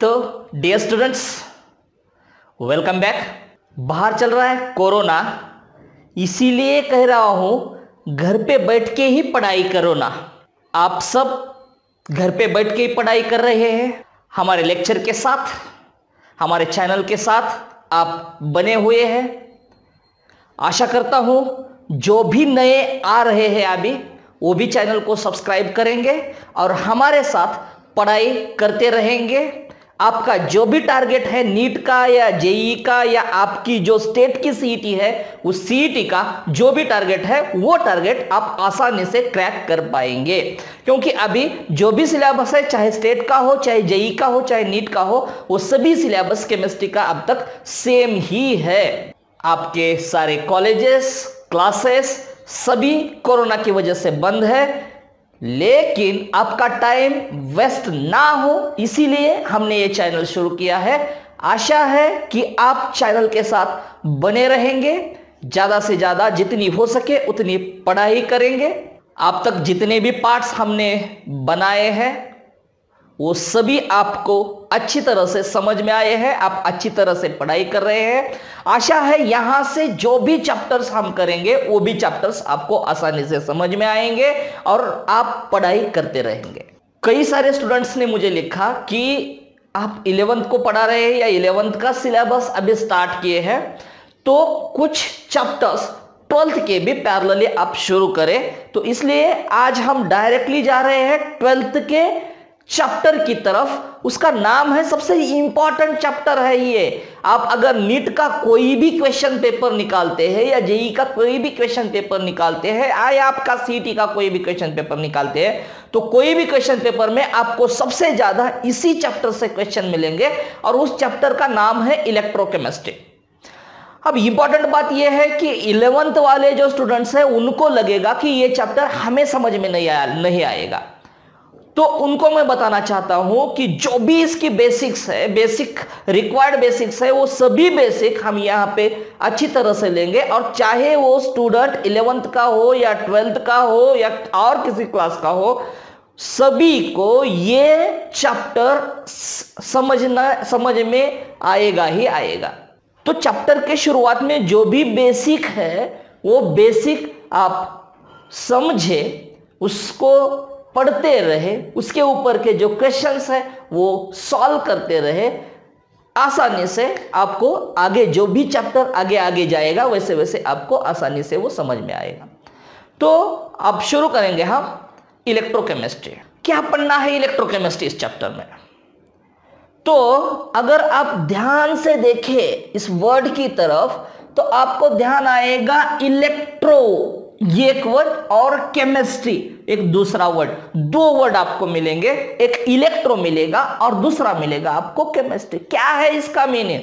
तो dear students, welcome back. बाहर चल रहा है कोरोना, इसीलिए कह रहा हूं घर पे बैठ के ही पढ़ाई करो ना। आप सब घर पे बैठ के ही पढ़ाई कर रहे हैं, हमारे लेक्चर के साथ, हमारे चैनल के साथ आप बने हुए हैं। आशा करता हूं जो भी नए आ रहे हैं अभी, वो भी चैनल को सब्सक्राइब करेंगे और हमारे साथ पढ़ाई करते रहेंगे। आपका जो भी टारगेट है, नीट का या जेईई का या आपकी जो स्टेट की सीईटी है, उस सीईटी का जो भी टारगेट है, वो टारगेट आप आसानी से क्रैक कर पाएंगे। क्योंकि अभी जो भी सिलेबस है, चाहे स्टेट का हो, चाहे जेईई का हो, चाहे नीट का हो, वो सभी सिलेबस केमिस्ट्री का अब तक सेम ही है। आपके सारे कॉलेजेस, क्लासेस सभी कोरोना की वजह से बंद है, लेकिन आपका टाइम वेस्ट ना हो, इसीलिए हमने ये चैनल शुरू किया है। आशा है कि आप चैनल के साथ बने रहेंगे, ज्यादा से ज्यादा जितनी हो सके उतनी पढ़ाई करेंगे। आप तक जितने भी पार्ट्स हमने बनाए हैं वो सभी आपको अच्छी तरह से समझ में आए हैं, आप अच्छी तरह से पढ़ाई कर रहे हैं। आशा है यहां से जो भी चैप्टर्स हम करेंगे वो भी चैप्टर्स आपको आसानी से समझ में आएंगे और आप पढ़ाई करते रहेंगे। कई सारे स्टूडेंट्स ने मुझे लिखा कि आप 11th को पढ़ा रहे हैं या 11th का सिलेबस अभी स्टार्ट किए हैं, तो कुछ चैप्टर्स 12th के भी पैरेलली आप शुरू करें। तो इसलिए आज हम डायरेक्टली जा रहे हैं 12th के चैप्टर की तरफ। उसका नाम है, सबसे इंपॉर्टेंट चैप्टर है ये। आप अगर नीट का कोई भी क्वेश्चन पेपर निकालते हैं या जेईई का कोई भी क्वेश्चन पेपर निकालते हैं या आपका सीईटी का कोई भी क्वेश्चन पेपर निकालते हैं, तो कोई भी क्वेश्चन पेपर में आपको सबसे ज्यादा इसी चैप्टर से क्वेश्चन मिलेंगे और उस चैप्टर का नाम है इलेक्ट्रोकेमिस्ट्री। अब इंपॉर्टेंट बात यह है कि 11th वाले जो स्टूडेंट्स हैं उनको लगेगा कि यह चैप्टर हमें समझ में नहीं आएगा, तो उनको मैं बताना चाहता हूं कि जो भी इसकी बेसिक्स है, बेसिक रिक्वायर्ड बेसिक्स है, वो सभी बेसिक हम यहां पे अच्छी तरह से लेंगे। और चाहे वो स्टूडेंट 11th का हो या 12th का हो या और किसी क्लास का हो, सभी को ये चैप्टर समझ में आएगा ही आएगा। तो चैप्टर के शुरुआत में जो भी बेसिक है वो बेसिक आप समझे, उसको पढ़ते रहे, उसके ऊपर के जो क्वेश्चंस है वो सॉल्व करते रहे। आसानी से आपको आगे जो भी चैप्टर आगे जाएगा वैसे वैसे आपको आसानी से वो समझ में आएगा। तो अब शुरू करेंगे हम इलेक्ट्रोकेमिस्ट्री। क्या पढ़ना है इलेक्ट्रोकेमिस्ट्री इस चैप्टर में? तो अगर आप ध्यान से देखें इस वर्ड की तरफ, तो आपको ध्यान आएगा इलेक्ट्रो, ये एक वर्ड, और केमिस्ट्री एक दूसरा वर्ड। दो वर्ड आपको मिलेंगे, एक इलेक्ट्रो मिलेगा और दूसरा मिलेगा आपको केमिस्ट्री। क्या है इसका मीनिंग?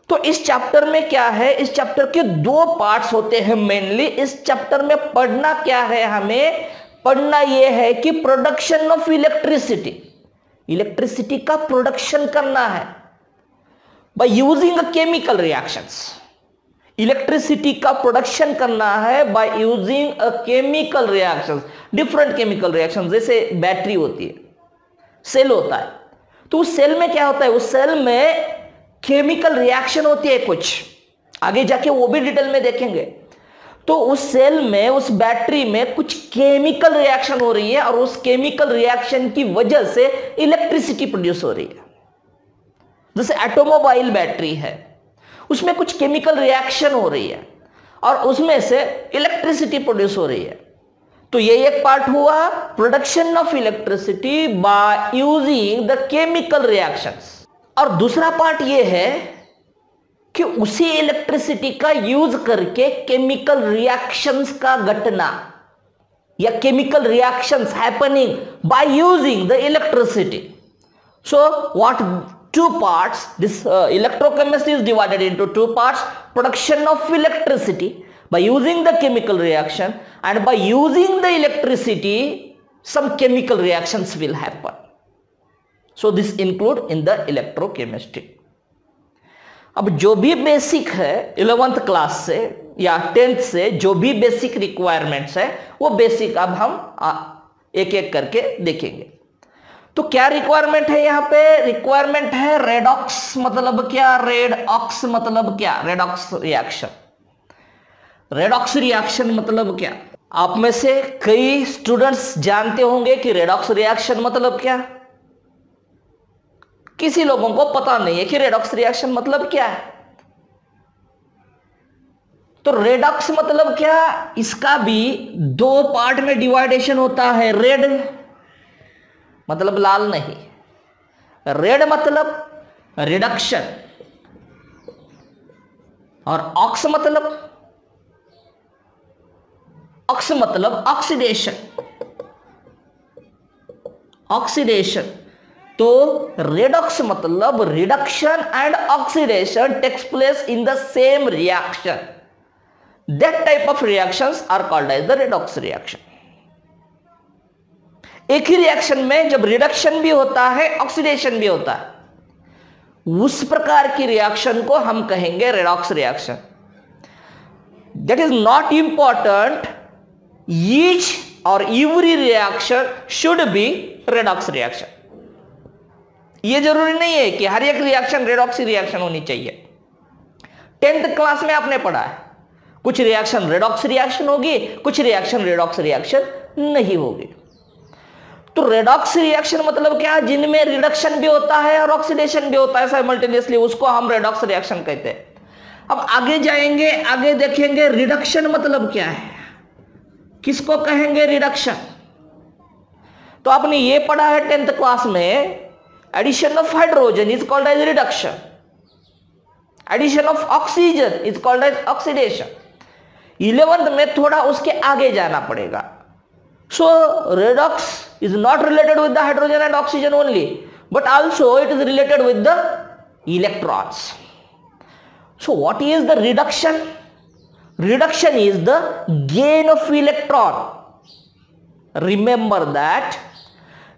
तो इस चैप्टर में क्या है, इस चैप्टर के दो पार्ट्स होते हैं मेनली। इस चैप्टर में पढ़ना क्या है, हमें पढ़ना यह है कि प्रोडक्शन ऑफ इलेक्ट्रिसिटी, इलेक्ट्रिसिटी का प्रोडक्शन करना है by using chemical reactions. Electricity का प्रोडक्शन करना है by using a chemical reactions, different chemical reactions. जैसे बैटरी होती है, सेल होता है, तो उस सेल में क्या होता है, उस सेल में केमिकल रिएक्शन होती है कुछ, आगे जाके वो भी डिटेल में देखेंगे। तो उस सेल में, उस बैटरी में कुछ केमिकल रिएक्शन हो रही है और उस केमिकल रिएक्शन की वजह से इलेक्ट्रिसिटी प्रोड्यूस हो रही है। जैसे ऑटोमोबाइल बैटरी है, उसमें कुछ केमिकल रिएक्शन हो रही है और उसमें से इलेक्ट्रिसिटी प्रोड्यूस हो रही है। तो ये एक पार्ट हुआ production of electricity by using the chemical reactions. और दूसरा पार्ट ये है कि उसी इलेक्ट्रिसिटी का यूज करके केमिकल रिएक्शंस का घटना या chemical reactions happening by using the electricity. So what two parts, this electrochemistry is divided into two parts: production of electricity by using the chemical reaction, and by using the electricity some chemical reactions will happen. So this include in the electrochemistry. अब जो भी basic है 11th class से या 10th से, जो भी basic requirements है वो बेसिक अब हम एक एक करके देखेंगे। तो क्या रिक्वायरमेंट है यहां पे? रिक्वायरमेंट है रेडॉक्स। मतलब क्या? रेडॉक्स मतलब क्या? Redox reaction. रेडॉक्स रिएक्शन मतलब क्या? आप में से कई स्टूडेंट्स जानते होंगे कि रेडॉक्स रिएक्शन मतलब क्या। किसी लोगों को पता नहीं है कि रेडॉक्स रिएक्शन मतलब क्या है। तो रेडॉक्स मतलब क्या? इसका भी दो पार्ट में डिवाइडेशन होता है। रेड मतलब लाल नहीं, रेड मतलब रिडक्शन, और ऑक्स मतलब ऑक्सीडेशन। ऑक्सीडेशन। तो रेडॉक्स मतलब reduction and oxidation takes place in the same reaction. That type of reactions are called as the redox reaction. एक ही रिएक्शन में जब रिडक्शन भी होता है, ऑक्सीडेशन भी होता है, उस प्रकार की रिएक्शन को हम कहेंगे redox reaction. That is not important each और every reaction should be redox reaction. यह जरूरी नहीं है कि हर एक रिएक्शन रेडॉक्स रिएक्शन होनी चाहिए। 10th क्लास में आपने पढ़ा है कुछ रिएक्शन रेडॉक्स रिएक्शन होगी, कुछ रिएक्शन रेडॉक्स रिएक्शन नहीं होगी। तो रेडॉक्स रिएक्शन मतलब क्या? जिनमें रिडक्शन भी होता है और ऑक्सीडेशन भी होता है साइमल्टेनियसली, उसको हम रेडॉक्स रिएक्शन कहते हैं। अब आगे जाएंगे, आगे देखेंगे रिडक्शन मतलब क्या है, किसको कहेंगे रिडक्शन। तो आपने ये पढ़ा है 10th क्लास में, addition of hydrogen is called as reduction, addition of oxygen is called as oxidation. 11th में थोड़ा उसके आगे जाना पड़ेगा। So redox is not related with the hydrogen and oxygen only, but also it is related with the electrons. So what is the reduction? Reduction is the gain of electron. Remember that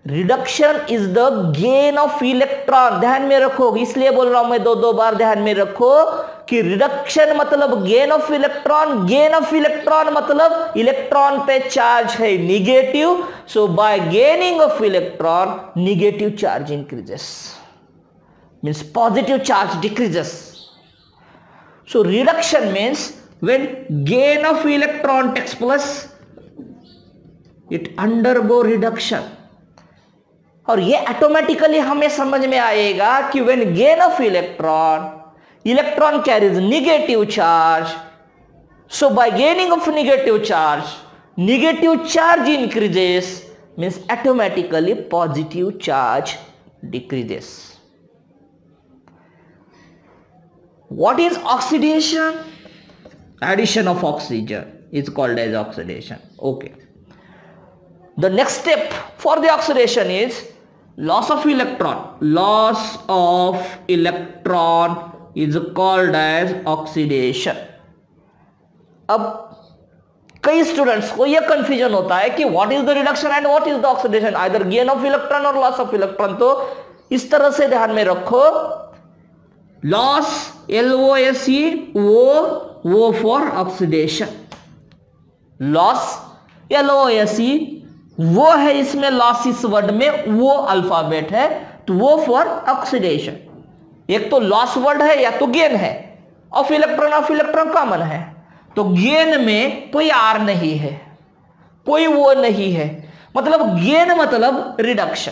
reduction is the gain of electron. ध्यान में रखो, इसलिए बोल रहा हूं मैं दो बार ध्यान में रखो कि रिडक्शन मतलब gain of electron. Gain of electron मतलब इलेक्ट्रॉन पे चार्ज है negative, so by gaining of electron negative charge increases, means positive charge decreases. So reduction means when gain of electron takes place, it undergo reduction. और ये automatically हमें समझ में आएगा कि when gain of electron, electron carries negative charge, so by gaining of negative charge increases, means automatically positive charge decreases. What is oxidation? Addition of oxygen is called as oxidation. Okay, the next step for the oxidation is loss of electron. Loss of electron is called as oxidation. अब कई students को यह confusion होता है कि what is the reduction and what is the oxidation, either gain of electron और loss of electron. तो इस तरह से ध्यान में रखो, लॉस LOSE वो फॉर ऑक्सीडेशन, लॉस LOSE वो है, इसमें लॉस इस वर्ड में वो अल्फाबेट है, तो वो फॉर ऑक्सीडेशन। एक तो लॉस वर्ड है या तो गेन है, ऑफ इलेक्ट्रॉन कॉमन है, तो गेन में कोई आर नहीं है, कोई वो नहीं है, मतलब गेन मतलब रिडक्शन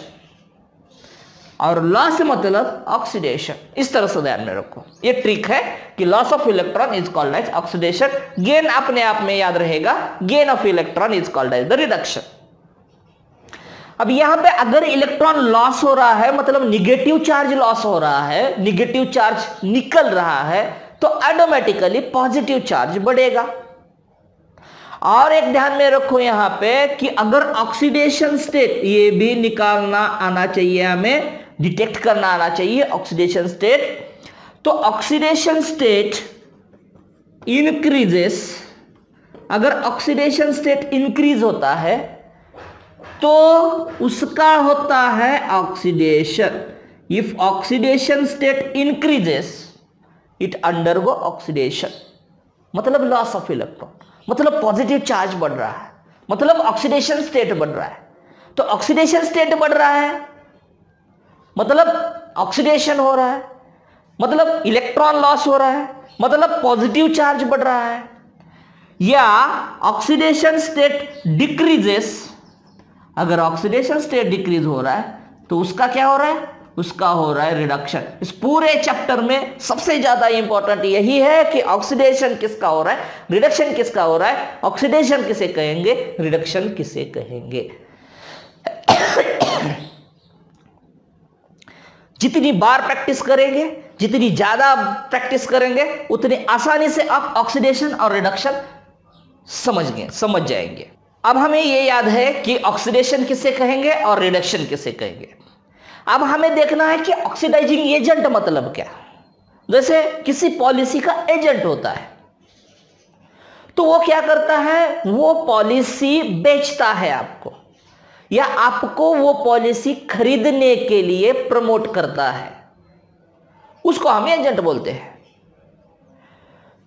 और लॉस मतलब ऑक्सीडेशन। इस तरह से ध्यान में रखो, ये ट्रिक है कि loss of electron is called as oxidation, gain अपने आप में याद रहेगा, gain of electron is called as the reduction. अब यहां पे अगर इलेक्ट्रॉन लॉस हो रहा है, मतलब निगेटिव चार्ज लॉस हो रहा है, निगेटिव चार्ज निकल रहा है, तो ऑटोमेटिकली पॉजिटिव चार्ज बढ़ेगा। और एक ध्यान में रखो यहां पे कि अगर ऑक्सीडेशन स्टेट, ये भी निकालना आना चाहिए हमें, डिटेक्ट करना आना चाहिए ऑक्सीडेशन स्टेट। तो ऑक्सीडेशन स्टेट इंक्रीजेस, अगर ऑक्सीडेशन स्टेट इंक्रीज होता है तो उसका होता है oxidation. If oxidation state increases it undergo oxidation, मतलब लॉस ऑफ इलेक्ट्रॉन, मतलब पॉजिटिव चार्ज बढ़ रहा है, मतलब ऑक्सीडेशन स्टेट बढ़ रहा है। तो ऑक्सीडेशन स्टेट बढ़ रहा है मतलब ऑक्सीडेशन हो रहा है, मतलब इलेक्ट्रॉन लॉस हो रहा है, मतलब पॉजिटिव चार्ज बढ़ रहा है, या ऑक्सीडेशन स्टेट डिक्रीजेस। अगर ऑक्सीडेशन स्टेट डिक्रीज हो रहा है तो उसका क्या हो रहा है, उसका हो रहा है रिडक्शन। इस पूरे चैप्टर में सबसे ज्यादा इंपॉर्टेंट यही है कि ऑक्सीडेशन किसका हो रहा है, रिडक्शन किसका हो रहा है, ऑक्सीडेशन किसे कहेंगे, रिडक्शन किसे कहेंगे। जितनी बार प्रैक्टिस करेंगे, जितनी ज्यादा प्रैक्टिस करेंगे, उतनी आसानी से आप ऑक्सीडेशन और रिडक्शन समझ जाएंगे। अब हमें यह याद है कि ऑक्सीडेशन किसे कहेंगे और रिडक्शन किसे कहेंगे। अब हमें देखना है कि ऑक्सीडाइजिंग एजेंट मतलब क्या। जैसे किसी पॉलिसी का एजेंट होता है तो वो क्या करता है, वो पॉलिसी बेचता है आपको, या आपको वो पॉलिसी खरीदने के लिए प्रमोट करता है, उसको हम एजेंट बोलते हैं।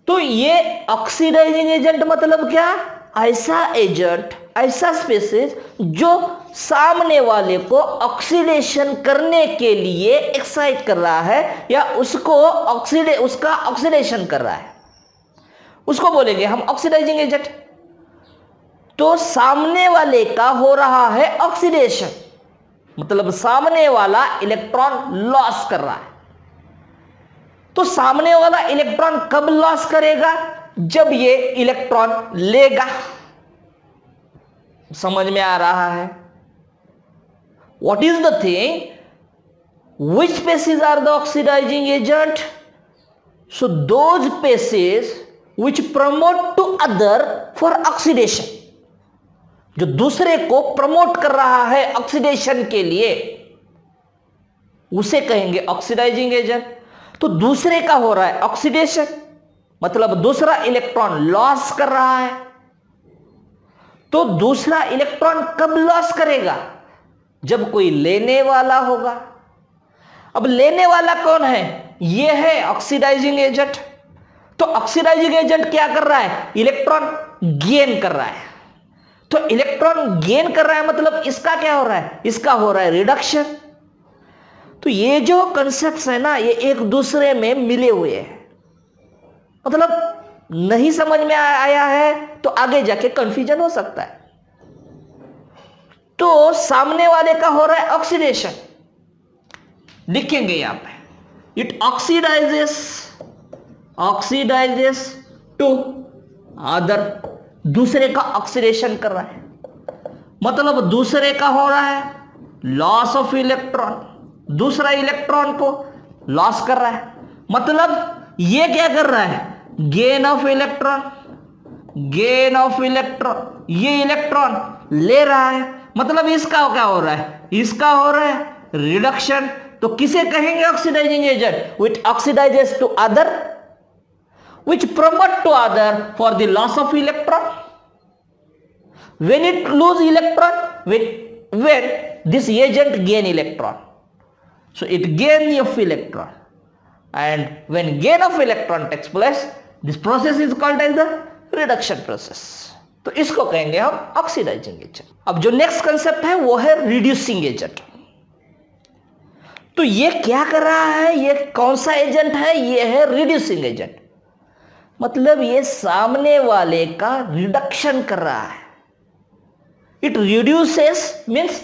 तो ये ऑक्सीडाइजिंग एजेंट मतलब क्या, ऐसा एजेंट, ऐसा स्पीशीज जो सामने वाले को ऑक्सीडेशन करने के लिए एक्साइट कर रहा है या उसका ऑक्सीडेशन कर रहा है, उसको बोलेंगे हम ऑक्सीडाइजिंग एजेंट। तो सामने वाले का हो रहा है ऑक्सीडेशन, मतलब सामने वाला इलेक्ट्रॉन लॉस कर रहा है। तो सामने वाला इलेक्ट्रॉन कब लॉस करेगा, जब ये इलेक्ट्रॉन लेगा। समझ में आ रहा है। What is the thing, which species are the oxidising agent, so those species which promote to other for oxidation, जो दूसरे को प्रमोट कर रहा है ऑक्सीडेशन के लिए, उसे कहेंगे ऑक्सीडाइजिंग एजेंट। तो दूसरे का हो रहा है ऑक्सीडेशन, मतलब दूसरा इलेक्ट्रॉन लॉस कर रहा है। तो दूसरा इलेक्ट्रॉन कब लॉस करेगा, जब कोई लेने वाला होगा। अब लेने वाला कौन है, यह है ऑक्सीडाइजिंग एजेंट। तो ऑक्सीडाइजिंग एजेंट क्या कर रहा है, इलेक्ट्रॉन गेन कर रहा है। तो इलेक्ट्रॉन गेन कर रहा है मतलब इसका क्या हो रहा है, इसका हो रहा है रिडक्शन। तो ये जो कंसेप्ट्स है ना, ये एक दूसरे में मिले हुए हैं। मतलब नहीं समझ में आया है तो आगे जाके कंफ्यूजन हो सकता है। तो सामने वाले का हो रहा है ऑक्सीडेशन, लिखेंगे यहां पे, इट ऑक्सीडाइजेस टू अदर, दूसरे का ऑक्सीडेशन कर रहा है, मतलब दूसरे का हो रहा है लॉस ऑफ इलेक्ट्रॉन, दूसरा इलेक्ट्रॉन को लॉस कर रहा है, मतलब ये क्या कर रहा है, गेन ऑफ इलेक्ट्रॉन, ये इलेक्ट्रॉन ले रहा है, मतलब इसका क्या हो रहा है, इसका हो रहा है रिडक्शन। तो किसे कहेंगे oxidising agent, which oxidises to other, which promote to other for the loss of electron. When it lose electron, when this agent gain electron, so it gain of electron, and when gain of electron takes place, this process is called as the reduction process. तो इसको कहेंगे हम oxidising agent. अब जो next concept है वो है reducing agent. तो ये क्या कर रहा है, ये कौन सा एजेंट है, ये है रिड्यूसिंग एजेंट। मतलब ये सामने वाले का रिडक्शन कर रहा है। It reduces means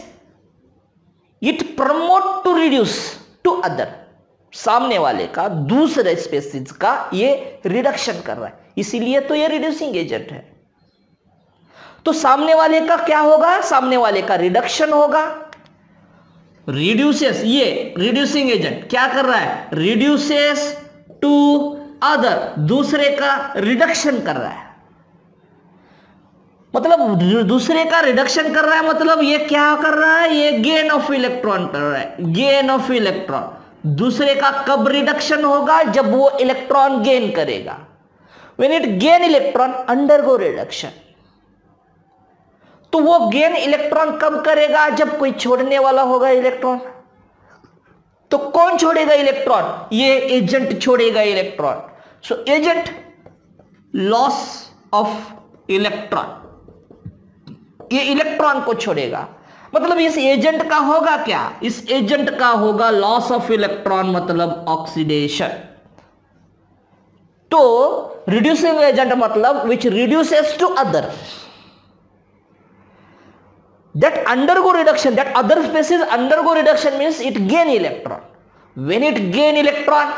it promote to reduce to other, सामने वाले का, दूसरे स्पेसीज का ये रिडक्शन कर रहा है, इसीलिए तो ये रिड्यूसिंग एजेंट है। तो सामने वाले का क्या होगा, सामने वाले का रिडक्शन होगा। रिड्यूसेस, ये रिड्यूसिंग एजेंट क्या कर रहा है, रिड्यूसेस टू अदर, दूसरे का रिडक्शन कर रहा है। मतलब दूसरे का रिडक्शन कर रहा है, मतलब ये क्या कर रहा है, ये गेन ऑफ इलेक्ट्रॉन कर रहा है, गेन ऑफ इलेक्ट्रॉन। दूसरे का कब रिडक्शन होगा, जब वो इलेक्ट्रॉन गेन करेगा। When it gain electron undergo reduction. तो वो गेन इलेक्ट्रॉन कब करेगा, जब कोई छोड़ने वाला होगा इलेक्ट्रॉन। तो कौन छोड़ेगा इलेक्ट्रॉन, ये एजेंट छोड़ेगा electron. So agent loss of electron, ये इलेक्ट्रॉन को छोड़ेगा। मतलब इस एजेंट का होगा क्या, इस एजेंट का होगा लॉस ऑफ इलेक्ट्रॉन, मतलब ऑक्सीडेशन। तो रिड्यूसिंग एजेंट मतलब which reduces to other, that undergo reduction, that other species undergo reduction means it gain electron. When it gain electron,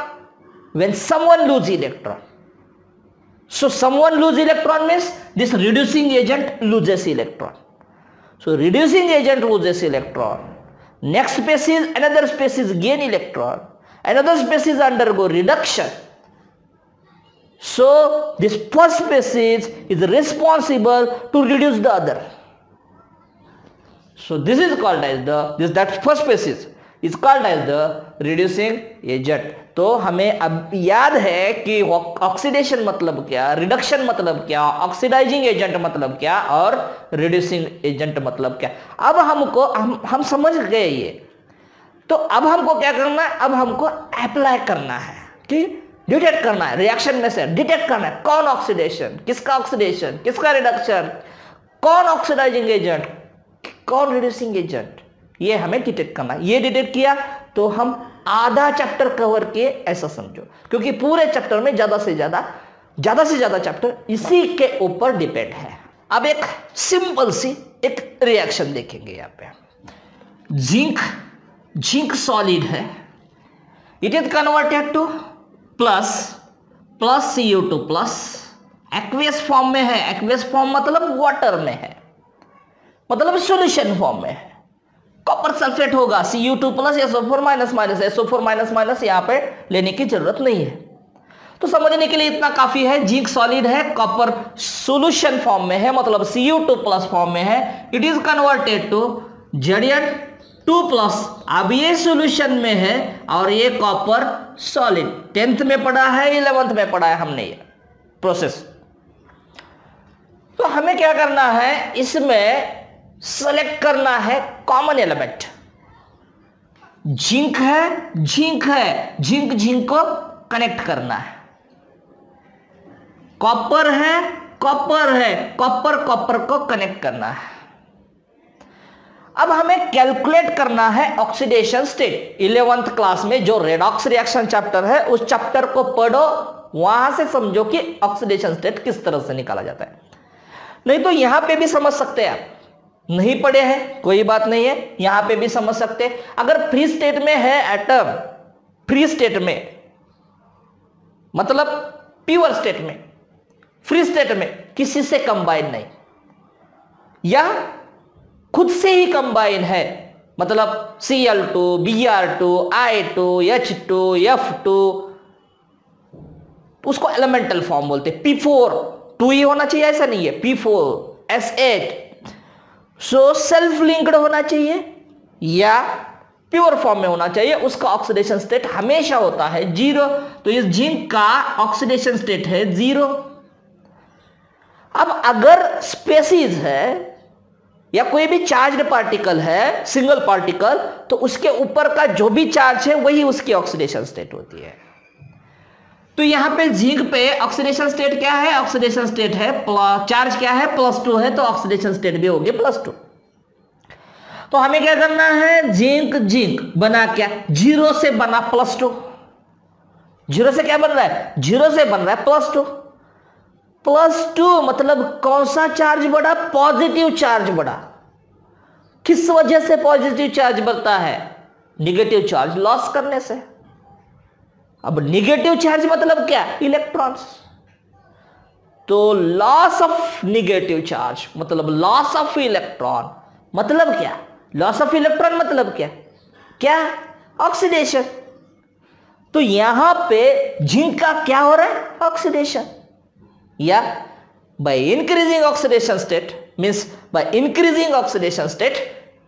when someone lose electron, so someone lose electron means this reducing agent loses electron. So reducing agent loses electron, next species, another species gain electron, another species undergo reduction. So this first species is responsible to reduce the other. So this is called as that first species is called as the reducing agent. तो हमें अब याद है कि oxidation मतलब क्या, reduction मतलब क्या, ऑक्सीडाइजिंग एजेंट मतलब क्या और रिड्यूसिंग एजेंट मतलब क्या। अब हमको हम समझ गए ये। तो अब हमको क्या करना है, अब हमको अप्लाई करना है कि डिटेक्ट करना है, रिएक्शन में से डिटेक्ट करना है कौन ऑक्सीडेशन, किसका रिडक्शन, कौन ऑक्सीडाइजिंग एजेंट, कौन रिड्यूसिंग एजेंट, ये हमें डिटेक्ट करना है। ये डिटेक्ट किया तो हम आधा चैप्टर कवर किए ऐसा समझो, क्योंकि पूरे चैप्टर में ज्यादा से ज्यादा चैप्टर इसी के ऊपर डिपेंड है। अब एक सिंपल सी एक रिएक्शन देखेंगे यहाँ पे। जिंक सॉलिड है, it is converted two plus Cu2 plus, aqueous form में है, एक्वियस फॉर्म मतलब वाटर में है, मतलब सॉल्यूशन फॉर्म में है। कॉपर सल्फेट होगा Cu2 plus SO4 minus minus, SO4 minus minus यहाँ पे लेने की जरूरत नहीं है। तो समझने के लिए इतना काफी है, जिंक सॉलिड है, कॉपर सॉल्यूशन फॉर्म में है, मतलब Cu2 प्लस फॉर्म में है, it is converted to Zn2 plus. अब ये सॉल्यूशन में है और ये कॉपर सॉलिड 10th में पढ़ा है, 11th में पढ़ा है हमने ये प्रोसेस। तो हमें क्या करना है, इसमें सेलेक्ट करना है कॉमन एलिमेंट। जिंक है, जिंक को कनेक्ट करना है। कॉपर है, कॉपर को कनेक्ट करना है। अब हमें कैलकुलेट करना है ऑक्सीडेशन स्टेट। 11th क्लास में जो रेडॉक्स रिएक्शन चैप्टर है उस चैप्टर को पढ़ो, वहां से समझो कि ऑक्सीडेशन स्टेट किस तरह से निकाला जाता है। नहीं तो यहां पे भी समझ सकते हैं आप, नहीं पढ़े हैं कोई बात नहीं है, यहां पे भी समझ सकते हैं। अगर फ्री स्टेट में है एटम, फ्री स्टेट में मतलब प्योर स्टेट में, फ्री स्टेट में किसी से कंबाइन नहीं, या खुद से ही कंबाइन है, मतलब Cl2, Br2, I2, H2, F2, उसको एलिमेंटल फॉर्म बोलते हैं। P4 2 ही होना चाहिए ऐसा नहीं है, P4 S8 so self linked होना चाहिए या प्योर फॉर्म में होना चाहिए, उसका ऑक्सीडेशन स्टेट हमेशा होता है 0। तो इस जिंक का ऑक्सीडेशन स्टेट है 0। अब अगर स्पेसीज है या कोई भी चार्ज्ड पार्टिकल है, सिंगल पार्टिकल, तो उसके ऊपर का जो भी चार्ज है वही उसकी ऑक्सीडेशन स्टेट होती है। तो यहां पे जिंक पे ऑक्सीडेशन स्टेट क्या है, ऑक्सीडेशन स्टेट है चार्ज क्या है +2 है, तो ऑक्सीडेशन स्टेट भी होगी +2। तो हमें क्या करना है, जिंक बना क्या, 0 से बना +2। 0 से क्या बन रहा है, 0 से बन रहा है +2। +2 मतलब कौन सा चार्ज बढ़ा, पॉजिटिव चार्ज बढ़ा। किस वजह से पॉजिटिव चार्ज बढ़ता है, निगेटिव चार्ज लॉस करने से। अब निगेटिव चार्ज मतलब क्या, इलेक्ट्रॉन्स। तो लॉस ऑफ निगेटिव चार्ज मतलब लॉस ऑफ इलेक्ट्रॉन, मतलब क्या, लॉस ऑफ इलेक्ट्रॉन मतलब क्या ऑक्सीडेशन। तो यहां पे जिंक का क्या हो रहा है, ऑक्सीडेशन। या by increasing oxidation state means by increasing oxidation state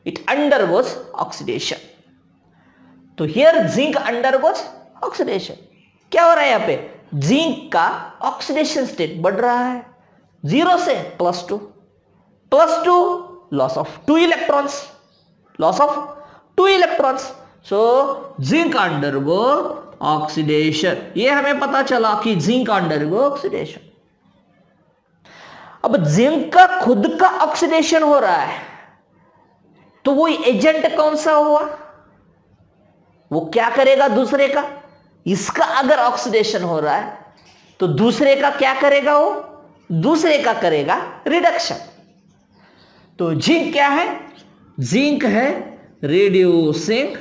it undergoes oxidation. तो हियर जिंक अंडरगोज ऑक्सीडेशन। क्या हो रहा है यहां पे, जिंक का ऑक्सीडेशन स्टेट बढ़ रहा है 0 से +2 loss of 2 electrons, loss of 2 electrons. So zinc undergo oxidation, ये हमें पता चला कि जिंक अंडरगो ऑक्सीडेशन। अब जिंक का खुद का ऑक्सीडेशन हो रहा है, तो वो एजेंट कौन सा हुआ, वो क्या करेगा दूसरे का, इसका अगर ऑक्सीडेशन हो रहा है तो दूसरे का क्या करेगा, वो दूसरे का करेगा रिडक्शन। तो जिंक क्या है, जिंक है रिड्यूसिंग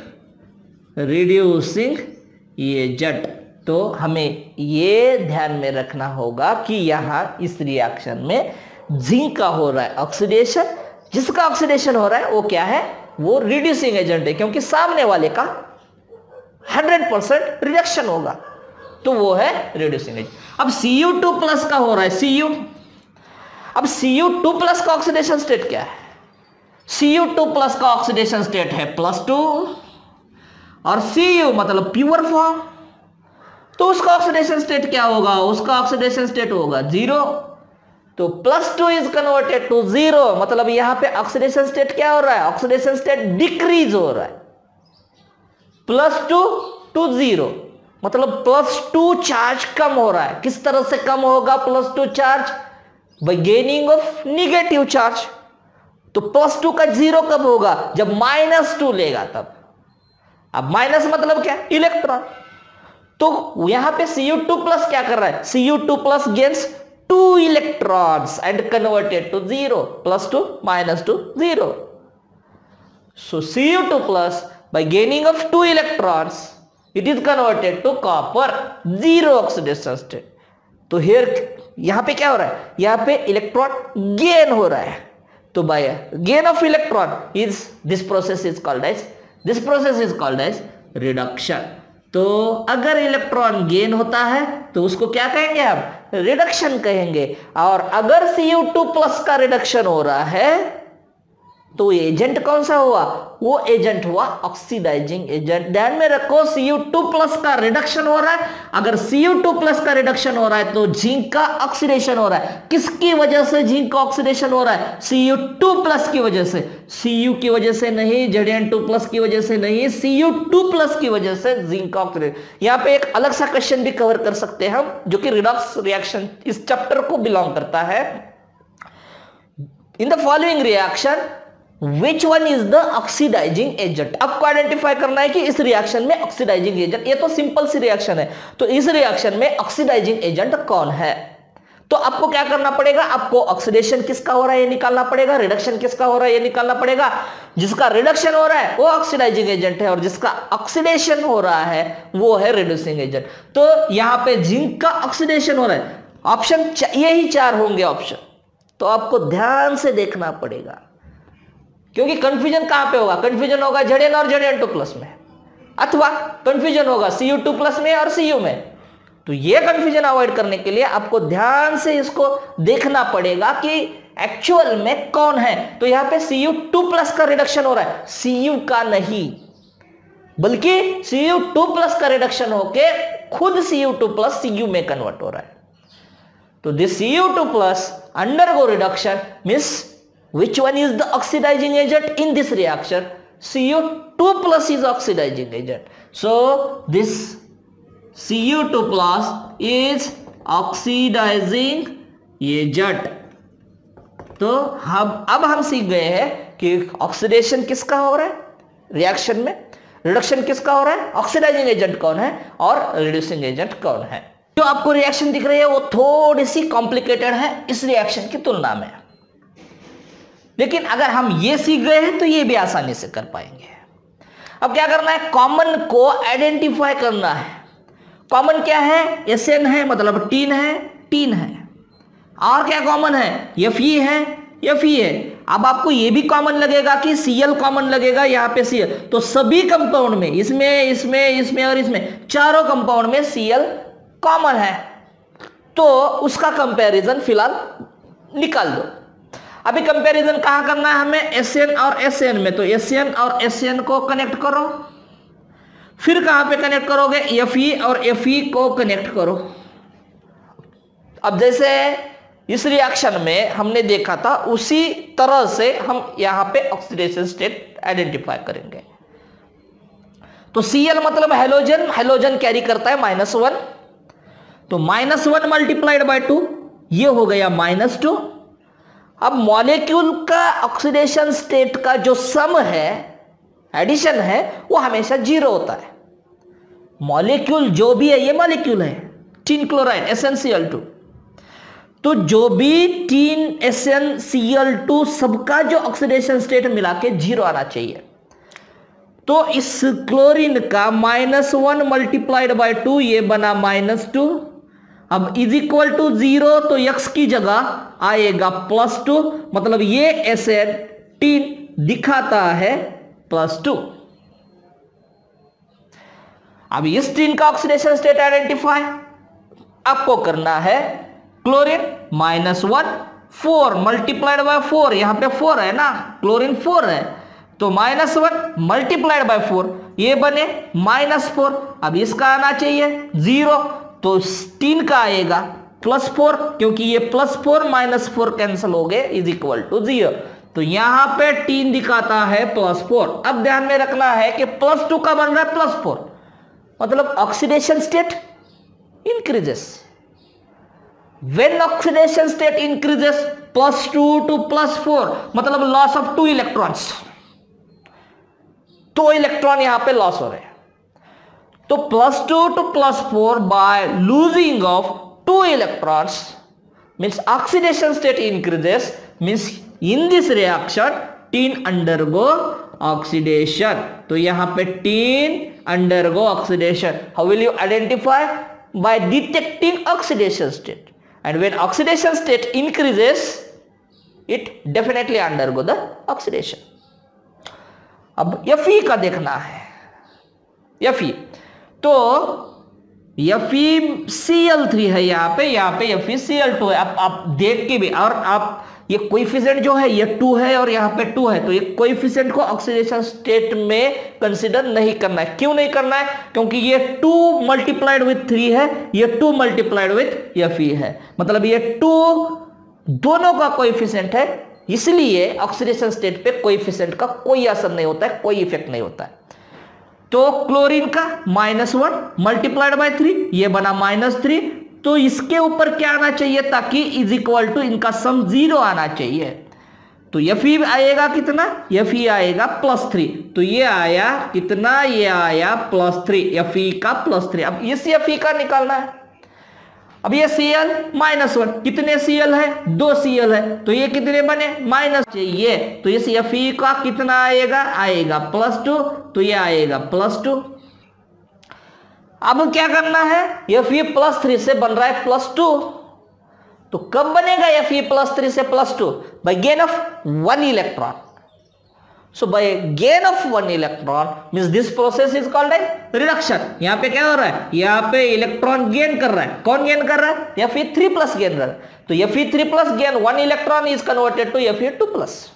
एजेंट। तो हमें ये ध्यान में रखना होगा कि यहां इस रिएक्शन में जिंक का हो रहा है ऑक्सीडेशन, जिसका ऑक्सीडेशन हो रहा है वो क्या है, वो रिड्यूसिंग एजेंट है, क्योंकि सामने वाले का 100% रिडक्शन होगा, तो वो है रिड्यूसिंग एजेंट। अब Cu2 प्लस का हो रहा है Cu, अब Cu2 प्लस का ऑक्सीडेशन स्टेट क्या है, Cu2 प्लस का ऑक्सीडेशन स्टेट है +2 और Cu मतलब प्योर फॉर्म, तो उसका ऑक्सीडेशन स्टेट क्या होगा, उसका ऑक्सीडेशन स्टेट होगा 0। तो +2 इज कन्वर्टेड टू 0, मतलब यहां पे ऑक्सीडेशन स्टेट क्या हो रहा है, ऑक्सीडेशन स्टेट डिक्रीज हो रहा है, +2 to 0, मतलब +2 चार्ज कम हो रहा है। किस तरह से कम होगा +2 charge, bye gaining of negative charge. तो +2 का 0 कब होगा, जब -2 लेगा तब। अब माइनस मतलब क्या, इलेक्ट्रॉन। तो यहां पे Cu2 प्लस क्या कर रहा है, Cu2 plus gains 2 electrons and converted to 0, +2 -2 0। So Cu2 plus by gaining of 2 electrons it is converted to copper 0 oxidation state। तो here यहां पे क्या हो रहा है, यहां पे इलेक्ट्रॉन गेन हो रहा है, तो by gain of electron is this process is called as reduction। तो अगर इलेक्ट्रॉन गेन होता है तो उसको क्या कहेंगे हम, रिडक्शन कहेंगे। और अगर Cu2 प्लस का रिडक्शन हो रहा है तो एजेंट कौन सा हुआ, वो एजेंट हुआ ऑक्सीडाइजिंग एजेंट। ध्यान में रखो Cu2 प्लस का रिडक्शन हो रहा है, अगर Cu2 प्लस का रिडक्शन हो रहा है तो जिंक का ऑक्सीडेशन हो रहा है। किसकी वजह से जिंक का ऑक्सीडेशन हो रहा है, Cu2 प्लस की वजह से, Cu की वजह से नहीं, Zn2 प्लस की वजह से नहीं, Cu2 प्लस की वजह से जिंक का ऑक्सीडेशन। यहां पे एक अलग सा क्वेश्चन भी कवर कर सकते हैं हम, जो कि रिडॉक्स रिएक्शन इस चैप्टर को बिलोंग करता है। In the following reaction Which one is the oxidizing agent? आपको आइडेंटिफाई करना है कि इस रिएक्शन में ऑक्सीडाइजिंग एजेंट, ये तो सिंपल सी रिएक्शन है, तो इस रिएक्शन में ऑक्सीडाइजिंग एजेंट कौन है। तो आपको क्या करना पड़ेगा, आपको ऑक्सीडेशन किसका हो रहा है ये निकालना पड़ेगा, रिडक्शन किसका हो रहा है ये निकालना पड़ेगा। जिसका रिडक्शन हो रहा है वो ऑक्सीडाइजिंग एजेंट है और जिसका ऑक्सीडेशन हो रहा है वो है रिड्यूसिंग एजेंट। तो यहां पे जिंक का ऑक्सीडेशन हो रहा है, ऑप्शन यही 4 होंगे ऑप्शन, तो आपको ध्यान से देखना पड़ेगा, क्योंकि कंफ्यूजन कहां पे होगा, कंफ्यूजन होगा Zn और Zn2 प्लस में, अथवा कंफ्यूजन होगा Cu2 प्लस में और Cu में। तो ये कंफ्यूजन अवॉइड करने के लिए आपको ध्यान से इसको देखना पड़ेगा कि एक्चुअल में कौन है। तो यहां पे Cu2 प्लस का रिडक्शन हो रहा है, Cu का नहीं, बल्कि Cu2 प्लस का रिडक्शन होके खुद Cu2 प्लस Cu में कन्वर्ट हो रहा है। तो this Cu2 plus undergo reduction means which one is the oxidizing agent in this reaction, Cu2 plus is oxidizing agent, so this Cu2 plus is oxidizing agent। तो अब हम सीख गए हैं कि ऑक्सीडेशन किसका हो रहा है रिएक्शन में, रिडक्शन किसका हो रहा है, ऑक्सीडाइजिंग एजेंट कौन है और रिड्यूसिंग एजेंट कौन है। जो आपको रिएक्शन दिख रही है वो थोड़ी सी कॉम्प्लिकेटेड है इस रिएक्शन की तुलना में, लेकिन अगर हम ये सीख गए हैं तो ये भी आसानी से कर पाएंगे। अब क्या करना है, कॉमन को आइडेंटिफाई करना है। कॉमन क्या है, Sn है मतलब टीन है, और क्या कॉमन है, Fe है, Fe है। अब आपको ये भी कॉमन लगेगा कि Cl कॉमन लगेगा, यहाँ पे Cl, तो सभी कंपाउंड में इसमें और इसमें चारों कंपाउंड में Cl कॉमन है, तो उसका कंपैरिजन फिलहाल निकाल दो। अभी कंपैरिजन कहां करना है हमें, Sn और Sn में, तो Sn और Sn को कनेक्ट करो, फिर कहां पे कनेक्ट करोगे, Fe और Fe को कनेक्ट करो। अब जैसे इस रिएक्शन में हमने देखा था उसी तरह से हम यहां पे ऑक्सीडेशन स्टेट आइडेंटिफाई करेंगे। तो Cl मतलब हेलोजन कैरी करता है -1, तो -1 मल्टीप्लाइड बाय 2 ये हो गया -2, अब मॉलिक्यूल का ऑक्सीडेशन स्टेट का जो सम है, एडिशन है, वो हमेशा 0 होता है। मॉलिक्यूल जो भी है, ये मॉलिक्यूल है टीन क्लोराइड SnCl2, तो जो भी टीन SnCl2 सबका जो ऑक्सीडेशन स्टेट मिला के 0 आना चाहिए। तो इस क्लोरीन का -1 मल्टीप्लाइड बाय 2, ये बना -2। अब इज इक्वल टू 0, तो x की जगह आएगा +2, मतलब ये एसिड टीन दिखाता है +2। अब इस टीन का ऑक्सीडेशन स्टेट आइडेंटिफाई आपको करना है। क्लोरीन -1, 4 मल्टीप्लाइड बाय 4, यहां पे 4 है ना, क्लोरीन 4 है, तो -1 मल्टीप्लाइड बाय 4, ये बने -4। अब इसका आना चाहिए 0, तो टीन का आएगा +4, क्योंकि ये +4 -4 कैंसिल हो गए, इज इक्वल टू 0। तो यहां पे टीन दिखाता है +4। अब ध्यान में रखना है कि +2 का बन रहा है +4, मतलब oxidation state increases. When oxidation state increases +2 to +4, मतलब लॉस ऑफ 2 इलेक्ट्रॉन्स, 2 इलेक्ट्रॉन यहां पे लॉस हो रहे हैं। तो +2 to +4 by losing of 2 electrons means oxidation state increases, means in this reaction tin undergo oxidation। तो यहां पे tin undergo oxidation। How will you identify? By detecting oxidation state, and when oxidation state increases it definitely undergo the oxidation। अब Fe का देखना है। Fe तो FeCl3 है यहाँ पे FeCl2 है। आप देख के भी, और आप ये कोएफिशिएंट जो है ये 2 है और यहाँ पे 2 है, तो ये कोएफिशिएंट को ऑक्सीडेशन स्टेट में कंसीडर नहीं करना है। क्यों नहीं करना है? क्योंकि ये 2 मल्टीप्लाइड विथ 3 है, ये 2 मल्टीप्लाइड विथ Fe है, मतलब ये 2 दोनों का कोएफिशिएंट है, इसलिए ऑक्सीडेशन स्टेट पे कोएफिशिएंट का कोई असर नहीं होता है, कोई इफेक्ट नहीं होता है। तो क्लोरीन का -1 मल्टीप्लाइड बाय 3, ये बना -3, तो इसके ऊपर क्या आना चाहिए ताकि इज इक्वल टू इनका सम 0 आना चाहिए। तो Fe आएगा कितना? Fe आएगा +3, तो ये आया कितना? ये आया +3, Fe का +3। अब इस Fe का निकालना है। अब ये Cl -1, कितने Cl है? 2 Cl है, तो ये कितने बने? माइनस चाहिए, तो इस Fe का कितना आएगा? आएगा +2, तो ये आएगा +2। अब क्या करना है? Fe +3 से बन रहा है +2, तो कब बनेगा Fe +3 से +2? By gain of 1 electron. So by gain of 1 electron means this process is called as reduction। यहाँ पे क्या हो रहा है? यहाँ पे इलेक्ट्रॉन गेन कर रहा है। कौन गेन कर रहा है? Fe3+ गेन कर रहा है। तो Fe3+ gain 1 electron is converted to Fe2+,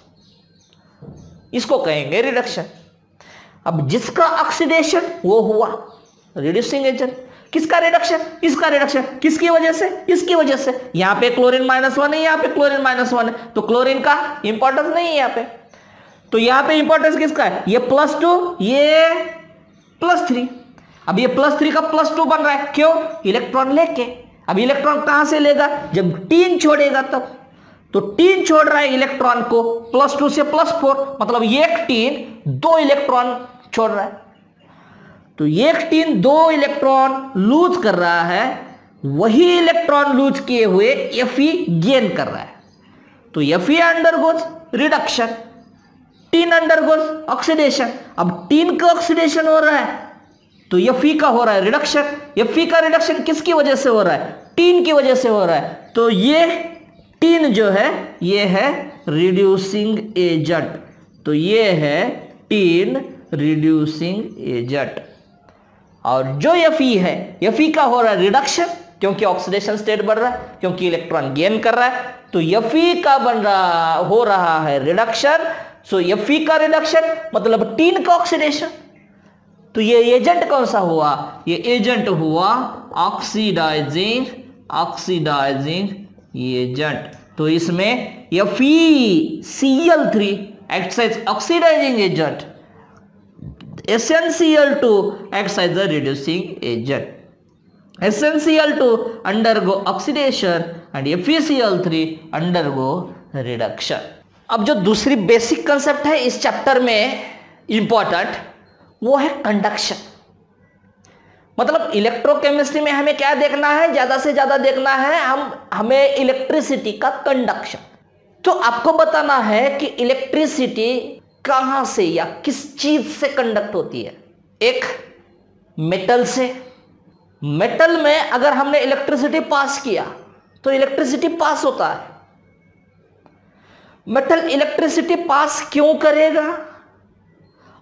इसको कहेंगे रिडक्शन। अब जिसका ऑक्सीडेशन वो हुआ रिड्यूसिंग एजेंट, किसका रिडक्शन? इसका रिडक्शन, किसकी वजह से? इसकी वजह से। यहाँ पे क्लोरीन -1 है, यहाँ पे क्लोरीन -1 है, तो क्लोरीन का इंपॉर्टेंस नहीं है यहाँ पे। तो यहां पे इंपॉर्टेंस किसका है? ये +2, ये +3। अब ये +3 का +2 बन रहा है, क्यों? इलेक्ट्रॉन लेके। अब इलेक्ट्रॉन कहां से लेगा? जब टीन छोड़ेगा तब। तो टीन छोड़ रहा है इलेक्ट्रॉन को +2 से +4, मतलब एक टीन 2 इलेक्ट्रॉन छोड़ रहा है। तो एक टीन 2 इलेक्ट्रॉन लूज कर रहा है, वही इलेक्ट्रॉन लूज किए हुए Fe गेन कर रहा है। तो Fe undergoes reduction, tin undergoes oxidation. अब टीन का ऑक्सीडेशन हो रहा है, तो Fe का हो रहा है रिडक्शन। Fe का रिडक्शन किसकी वजह से हो रहा है? टीन की वजह से हो रहा है। तो ये टीन जो है ये है रिड्यूसिंग एजेंट, तो ये है टीन रिड्यूसिंग एजेंट। और जो Fe है, Fe का हो रहा है रिडक्शन, क्योंकि ऑक्सीडेशन स्टेट बढ़ रहा है, क्योंकि इलेक्ट्रॉन गेन कर रहा है। तो Fe का हो रहा है रिडक्शन। सो Fe का रिडक्शन मतलब टीन का ऑक्सीडेशन। तो ये एजेंट कौन सा हुआ? ये एजेंट हुआ ऑक्सीडाइजिंग एजेंट। तो इसमें FeCl3 acts as oxidising agent, SnCl2 acts as a reducing agent. SnCl2 undergo oxidation and FeCl3 undergo reduction. अब जो दूसरी बेसिक कंसेप्ट है इस चैप्टर में इंपॉर्टेंट, वो है कंडक्शन। मतलब इलेक्ट्रोकेमिस्ट्री में हमें क्या देखना है, ज्यादा से ज्यादा देखना है हमें इलेक्ट्रिसिटी का कंडक्शन। तो आपको बताना है कि इलेक्ट्रिसिटी कहां से या किस चीज से कंडक्ट होती है। एक मेटल से, मेटल में अगर हमने इलेक्ट्रिसिटी पास किया तो इलेक्ट्रिसिटी पास होता है। मेटल इलेक्ट्रिसिटी पास क्यों करेगा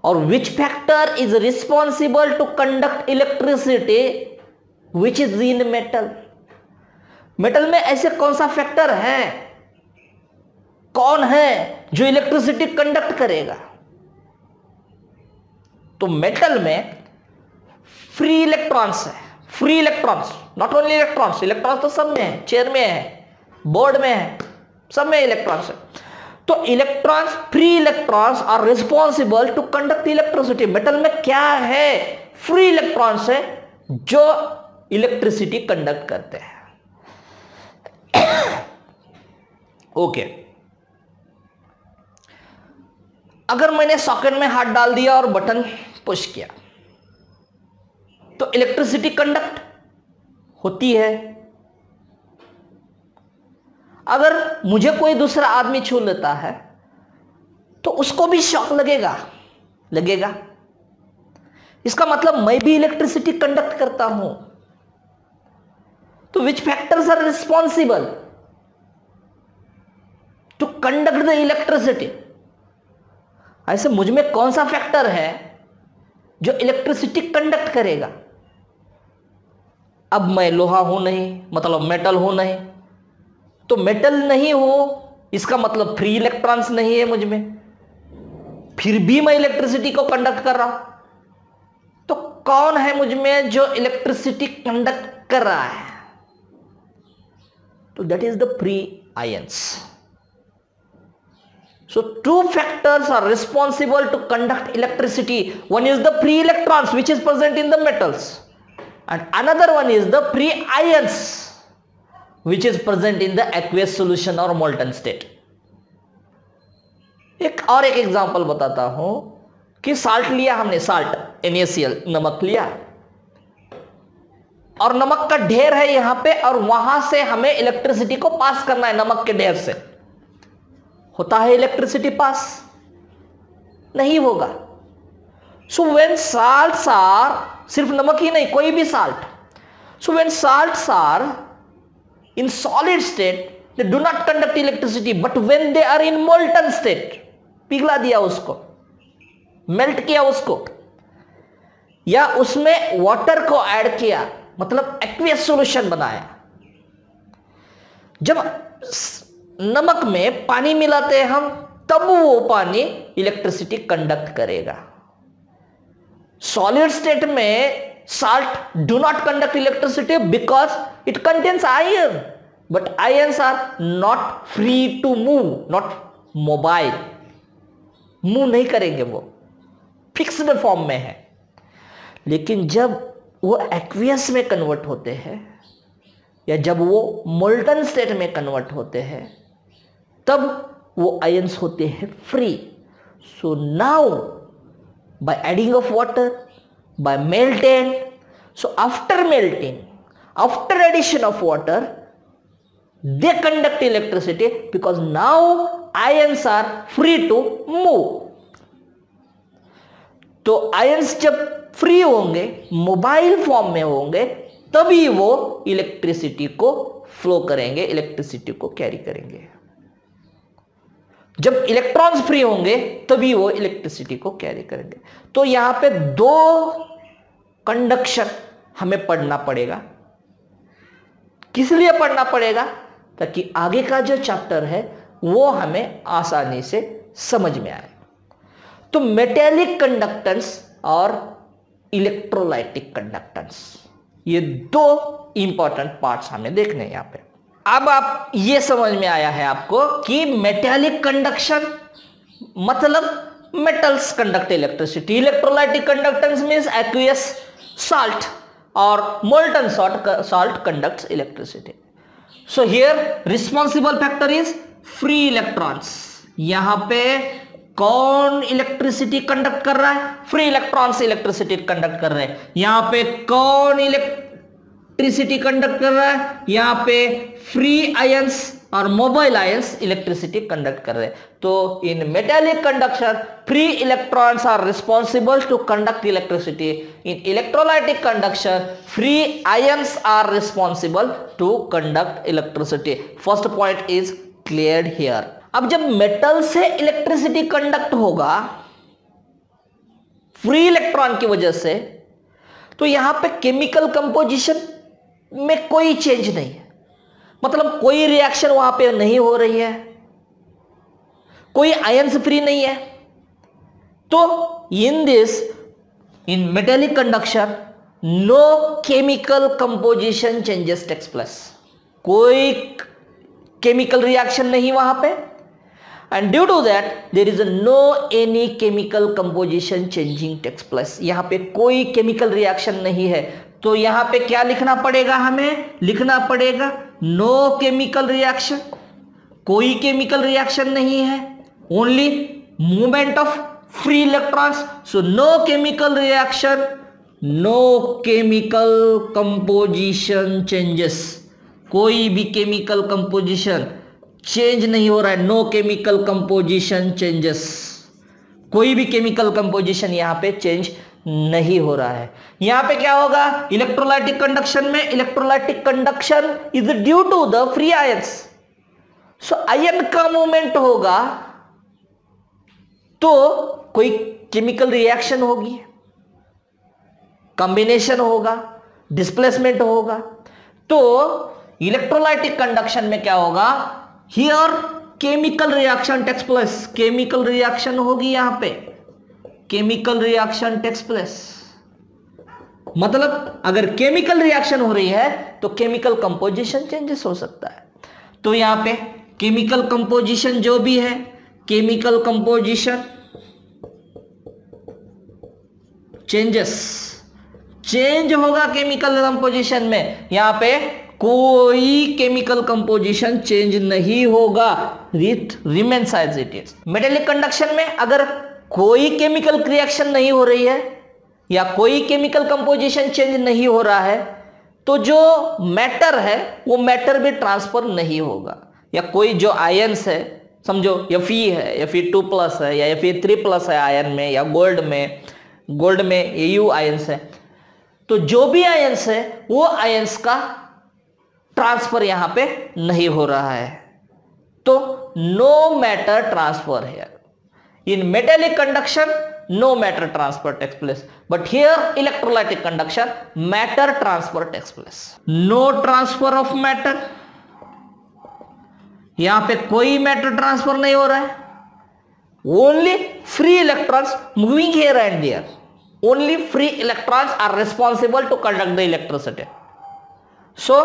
और which factor is responsible to conduct electricity which is in metal. Metal में ऐसे कौन सा फैक्टर है, कौन है जो इलेक्ट्रिसिटी कंडक्ट करेगा। तो मेटल में फ्री इलेक्ट्रॉन्स है, free electrons, not only electrons, electrons तो सब में है, चेयर में है, बोर्ड में है, सब में इलेक्ट्रॉन्स है। तो electrons, free electrons are responsible to conduct electricity. Metal में क्या है, फ्री इलेक्ट्रॉन्स है जो इलेक्ट्रिसिटी कंडक्ट करते हैं। ओके, अगर मैंने सॉकेट में हाथ डाल दिया और बटन पुश किया तो इलेक्ट्रिसिटी कंडक्ट होती है। अगर मुझे कोई दूसरा आदमी छू लेता है तो उसको भी शॉक लगेगा, लगेगा। इसका मतलब मैं भी इलेक्ट्रिसिटी कंडक्ट करता हूं। तो which factors are responsible to conduct the electricity. ऐसे मुझ में कौन सा फैक्टर है जो इलेक्ट्रिसिटी कंडक्ट करेगा। अब मैं लोहा हूं नहीं, मतलब मेटल हूं नहीं, तो मेटल नहीं हो इसका मतलब फ्री इलेक्ट्रॉन्स नहीं है मुझ में, फिर भी मैं इलेक्ट्रिसिटी को कंडक्ट कर रहा हूं। तो कौन है मुझ में जो इलेक्ट्रिसिटी कंडक्ट कर रहा है। तो that is the free ions. So two factors are responsible to conduct electricity. One is the free electrons which is present in the metals, and another one is the free ions which is present in the aqueous solution or molten state. एक example बताता हूं कि salt लिया हमने, salt NaCl, नमक लिया और नमक का ढेर है यहां पे, और वहां से हमें इलेक्ट्रिसिटी को पास करना है। नमक के ढेर से होता है इलेक्ट्रिसिटी पास? नहीं होगा। सो व्हेन साल्ट्स आर, सिर्फ नमक ही नहीं, कोई भी salt, so when salts are in solid state they do not conduct electricity, but when they are in molten state, पिघला दिया उसको, मेल्ट किया उसको, या उसमें वाटर को ऐड किया, मतलब एक्वियस सॉल्यूशन बनाया। जब नमक में पानी मिलाते हैं हम, तब वो पानी इलेक्ट्रिसिटी कंडक्ट करेगा। सॉलिड स्टेट में salt do not conduct electricity because it contains iron, but ions are not free to move, not mobile, move नहीं करेंगे, वो फिक्स्ड फॉर्म में है। लेकिन जब वो एक्वियस में कन्वर्ट होते हैं या जब वो मोल्टन स्टेट में कन्वर्ट होते हैं, तब वो आयंस होते हैं free. So now by adding of water, by melting, so after melting, after addition of water, they conduct electricity because now ions are free to move. तो आयंस जब free होंगे, मोबाइल फॉर्म में होंगे, तभी वो electricity को flow करेंगे, electricity को कैरी करेंगे। जब इलेक्ट्रॉन्स फ्री होंगे तभी वो इलेक्ट्रिसिटी को कैरी करेंगे। तो यहां पे दो कंडक्शन हमें पढ़ना पड़ेगा। किस लिए पढ़ना पड़ेगा? ताकि आगे का जो चैप्टर है वो हमें आसानी से समझ में आए। तो मेटेलिक कंडक्टेंस और इलेक्ट्रोलाइटिक कंडक्टेंस, ये दो इंपॉर्टेंट पार्ट्स हमें देखने हैं यहां पे। अब आप ये समझ में आया है आपको कि मेटेलिक कंडक्शन मतलब metals conduct electricity, electrolytic conductance means aqueous salt or molten salt conducts electricity. So here responsible factor is free electrons. यहां पे कौन इलेक्ट्रिसिटी कंडक्ट कर रहा है? फ्री इलेक्ट्रॉन्स इलेक्ट्रिसिटी कंडक्ट कर रहे हैं। यहां पे कौन इलेक्ट्रिसिटी कंडक्ट कर रहा है? यहां पे फ्री आयंस और मोबाइल आयंस इलेक्ट्रिसिटी कंडक्ट कर रहे हैं। तो in metallic conduction free electrons are responsible to conduct electricity. In electrolytic conduction free ions are responsible to conduct electricity. First point is cleared here. अब जब metal से electricity conduct होगा free electron की वजह से, तो यहां पे केमिकल कंपोजिशन में कोई चेंज नहीं है, मतलब कोई रिएक्शन वहां पे नहीं हो रही है, कोई आयंस फ्री नहीं है। तो in metallic conduction no chemical composition changes takes place. कोई केमिकल रिएक्शन नहीं वहां पे, and due to that there is no any chemical composition changing takes place. यहां पे कोई केमिकल रिएक्शन नहीं है। तो यहां पे क्या लिखना पड़ेगा? हमें लिखना पड़ेगा नो केमिकल रिएक्शन। कोई केमिकल रिएक्शन नहीं है, only movement of free electrons. So no chemical reaction, no chemical composition changes. कोई भी केमिकल कंपोजिशन चेंज नहीं हो रहा है। No chemical composition changes. कोई भी केमिकल कंपोजिशन यहां पे चेंज नहीं हो रहा है। यहां पे क्या होगा? इलेक्ट्रोलाइटिक कंडक्शन में electrolytic conduction is due to the free ions. So ion का मूवमेंट होगा तो कोई केमिकल रिएक्शन होगी, कॉम्बिनेशन होगा, डिस्प्लेसमेंट होगा। तो इलेक्ट्रोलाइटिक कंडक्शन में क्या होगा? Here chemical reaction takes place. Chemical reaction होगी, यहां पे केमिकल रिएक्शन टेक्स प्लेस। मतलब अगर केमिकल रिएक्शन हो रही है तो केमिकल कंपोजिशन चेंजेस हो सकता है। तो यहां पे केमिकल कंपोजिशन जो भी है, केमिकल कंपोजिशन चेंजेस, चेंज होगा केमिकल कंपोजिशन में। यहां पे कोई केमिकल कंपोजिशन चेंज नहीं होगा, it remains as it is. Metallic conduction में अगर कोई केमिकल रिएक्शन नहीं हो रही है या कोई केमिकल कंपोजिशन चेंज नहीं हो रहा है, तो जो मैटर है वो मैटर भी ट्रांसफर नहीं होगा। या कोई जो आयंस है, समझो Fe है, Fe2+ है या Fe3+ है आयन में, या गोल्ड में Au आयंस है, तो जो भी आयंस है वो आयंस का ट्रांसफर यहां पे नहीं हो रहा है। तो नो मैटर ट्रांसफर है। In metallic conduction, no matter transfer takes place. But here, electrolytic conduction, matter transfer takes place. No transfer of matter. यहां पे कोई मैटर ट्रांसफर नहीं हो रहा है। Only free electrons moving here and there. Only free electrons are responsible to conduct the electricity. So,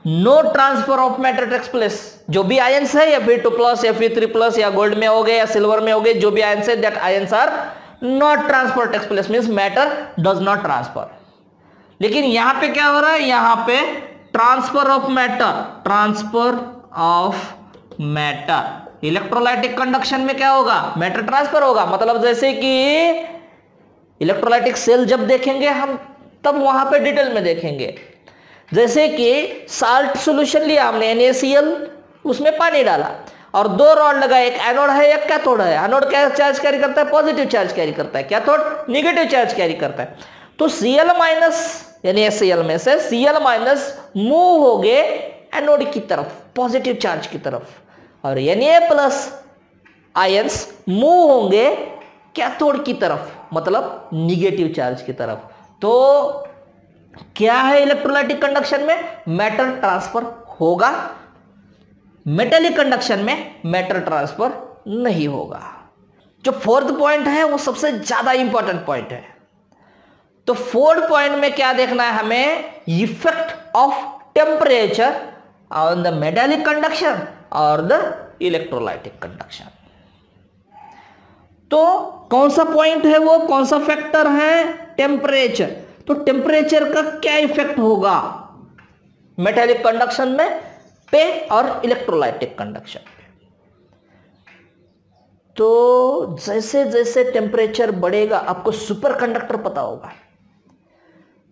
no transfer of matter takes place. जो भी ions है या Fe2+ या Fe3+ या गोल्ड में हो गए या सिल्वर में हो गए, जो भी आयंस है, that ions are not transfer takes place, means matter does not transfer. लेकिन यहां पे क्या हो रहा है? यहां पे transfer of matter, transfer of matter. Electrolytic conduction में क्या होगा? मैटर ट्रांसफर होगा। मतलब जैसे कि इलेक्ट्रोलाइटिक सेल जब देखेंगे हम, तब वहां पे डिटेल में देखेंगे। जैसे कि साल्ट सॉल्यूशन लिया हमने NaCl, उसमें पानी डाला और दो रॉड लगा, एक एनोड है एक कैथोड है। एनोड क्या चार्ज कैरी करता है? पॉजिटिव चार्ज कैरी करता है। कैथोड निगेटिव चार्ज कैरी करता है। तो Cl- NaCl में से Cl- मूव हो गए एनोड की तरफ, पॉजिटिव चार्ज की तरफ, और Na+ आयंस मूव होंगे कैथोड की तरफ, मतलब निगेटिव चार्ज की तरफ। तो क्या है इलेक्ट्रोलाइटिक कंडक्शन में? मैटर ट्रांसफर होगा। मेटेलिक कंडक्शन में मैटर ट्रांसफर नहीं होगा। जो फोर्थ पॉइंट है वो सबसे ज्यादा इंपॉर्टेंट पॉइंट है। तो फोर्थ पॉइंट में क्या देखना है हमें? Effect of temperature on the metallic conduction और द इलेक्ट्रोलाइटिक कंडक्शन। तो कौन सा पॉइंट है वो, कौन सा फैक्टर है? टेम्परेचर। तो टेम्परेचर का क्या इफेक्ट होगा मेटेलिक कंडक्शन में पे और इलेक्ट्रोलाइटिक कंडक्शन पे? तो जैसे जैसे टेम्परेचर बढ़ेगा, आपको सुपर कंडक्टर पता होगा,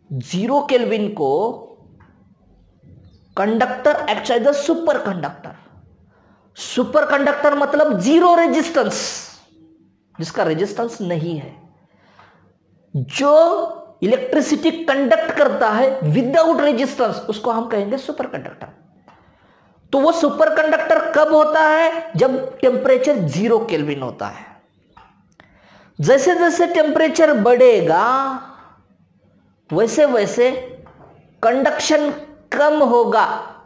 0 केल्विन को conductor act as the super conductor. Super conductor मतलब 0 रेजिस्टेंस, जिसका रेजिस्टेंस नहीं है, जो इलेक्ट्रिसिटी कंडक्ट करता है विदाउट रेजिस्टेंस, उसको हम कहेंगे सुपर कंडक्टर। तो वो सुपर कंडक्टर कब होता है? जब टेम्परेचर 0 केल्विन होता है। जैसे जैसे टेम्परेचर बढ़ेगा वैसे वैसे कंडक्शन कम होगा।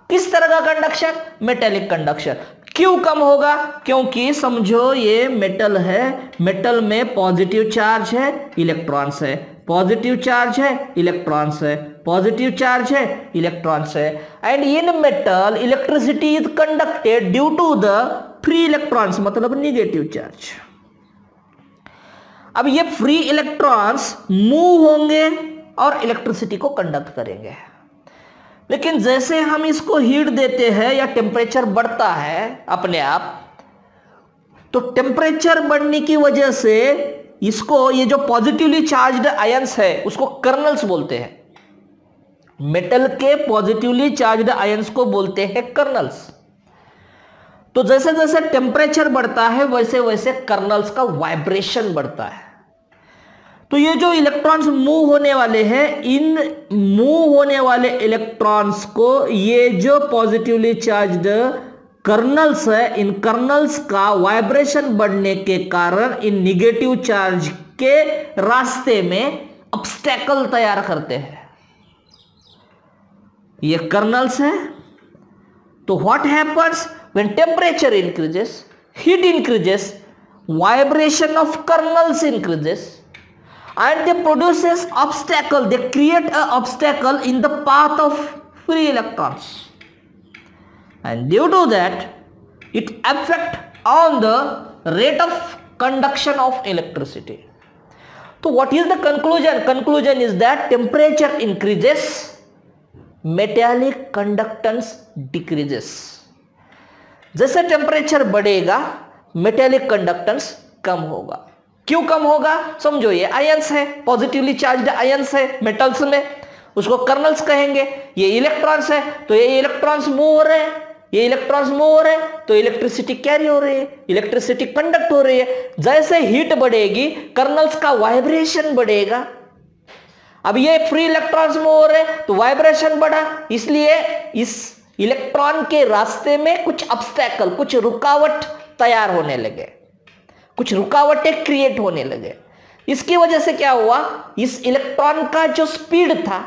किस तरह का कंडक्शन? Metallic conduction. क्यों कम होगा? क्योंकि समझो ये मेटल है, मेटल में पॉजिटिव चार्ज है, इलेक्ट्रॉन्स है, पॉजिटिव चार्ज है, इलेक्ट्रॉन्स है, पॉजिटिव चार्ज है, इलेक्ट्रॉन्स है, and in metal electricity is conducted due to the free electrons, मतलब निगेटिव चार्ज। अब ये फ्री इलेक्ट्रॉन्स मूव होंगे और इलेक्ट्रिसिटी को कंडक्ट करेंगे। लेकिन जैसे हम इसको हीट देते हैं या टेम्परेचर बढ़ता है अपने आप, तो टेम्परेचर बढ़ने की वजह से इसको, ये जो पॉजिटिवली चार्ज्ड आयंस है उसको कर्नल्स बोलते हैं। मेटल के पॉजिटिवली चार्ज्ड आयंस को बोलते हैं कर्नल्स। तो जैसे जैसे टेम्परेचर बढ़ता है वैसे वैसे कर्नल्स का वाइब्रेशन बढ़ता है। तो ये जो इलेक्ट्रॉन्स मूव होने वाले हैं, इन मूव होने वाले इलेक्ट्रॉन्स को ये जो पॉजिटिवली चार्ज्ड कर्नल्स है, इन कर्नल्स का वाइब्रेशन बढ़ने के कारण इन निगेटिव चार्ज के रास्ते में ऑब्स्टेकल तैयार करते हैं। ये कर्नल्स है। तो what happens when temperature increases, heat increases, vibration of kernels increases and they produces obstacle, they create a obstacle in the path of free electrons, and due to that it affect on the rate of conduction of electricity. So what is the conclusion? Conclusion is that temperature increases, metallic conductance decreases. जैसे temperature बढ़ेगा metallic conductance कम होगा। क्यों कम होगा? समझो ये ions है, positively charged ions है metals में, उसको कर्नल्स कहेंगे। ये इलेक्ट्रॉन्स है, तो ये इलेक्ट्रॉन्स मूव हो रहे हैं, ये इलेक्ट्रॉन्स मूव हो रहे हैं, तो इलेक्ट्रिसिटी कैरी हो रही है, इलेक्ट्रिसिटी कंडक्ट हो रही है। जैसे हीट बढ़ेगी कर्नल्स का वाइब्रेशन बढ़ेगा। अब ये फ्री इलेक्ट्रॉन्स मूव हो रहे हैं तो वाइब्रेशन बढ़ा, इसलिए इस इलेक्ट्रॉन के रास्ते में कुछ ऑब्स्टेकल, कुछ रुकावट तैयार होने लगे, कुछ रुकावटें क्रिएट होने लगे। इसकी वजह से क्या हुआ? इस इलेक्ट्रॉन का जो स्पीड था,